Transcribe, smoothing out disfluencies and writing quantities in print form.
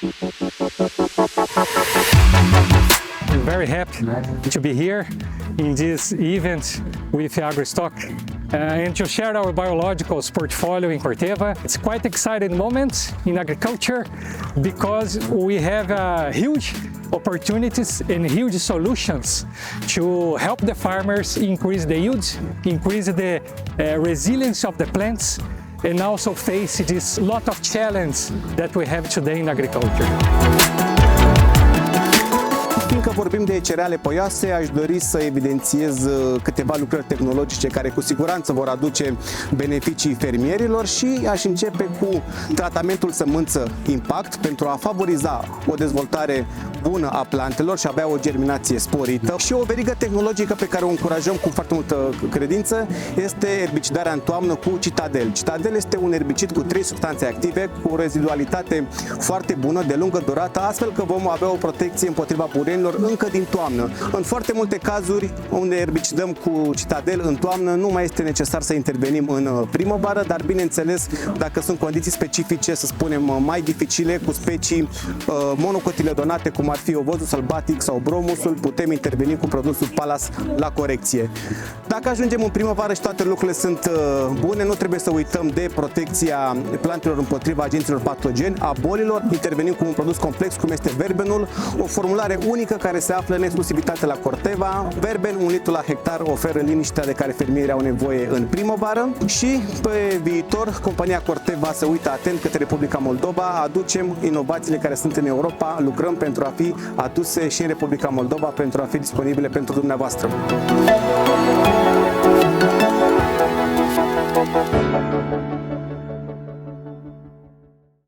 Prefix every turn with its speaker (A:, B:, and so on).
A: I'm very happy to be here in this event with AgriStock and to share our biologicals portfolio in Corteva. It's quite an exciting moment in agriculture because we have huge opportunities and huge solutions to help the farmers increase the yields, increase the resilience of the plants, and also face this lot of challenge that we have today in agriculture.
B: Fiindcă vorbim de cereale poioase, aș dori să evidențiez câteva lucrări tehnologice care cu siguranță vor aduce beneficii fermierilor și aș începe cu tratamentul sămânță impact pentru a favoriza o dezvoltare bună a plantelor și avea o germinație sporită. Și o verigă tehnologică pe care o încurajăm cu foarte multă credință este erbicidarea în toamnă cu Citadel. Citadel este un erbicid cu 3 substanțe active, cu o rezidualitate foarte bună, de lungă durată, astfel că vom avea o protecție împotriva burenilor încă din toamnă. În foarte multe cazuri unde erbicidăm cu Citadel în toamnă nu mai este necesar să intervenim în primăvară, dar bineînțeles dacă sunt condiții specifice, să spunem mai dificile, cu specii monocotiledonate, cum ar fi ovozul sălbatic sau bromusul, putem interveni cu produsul Palas la corecție. Dacă ajungem în primăvară și toate lucrurile sunt bune, nu trebuie să uităm de protecția plantelor împotriva agenților patogeni, a bolilor. Intervenim cu un produs complex cum este Verbenul, o formulare unică care se află în exclusivitate la Corteva. Verben, 1 litru la hectar, oferă liniștea de care fermierii au nevoie în primăvară și pe viitor compania Corteva se uită atent către Republica Moldova, aducem inovațiile care sunt în Europa, lucrăm pentru a fi aduse și în Republica Moldova pentru a fi disponibile pentru dumneavoastră.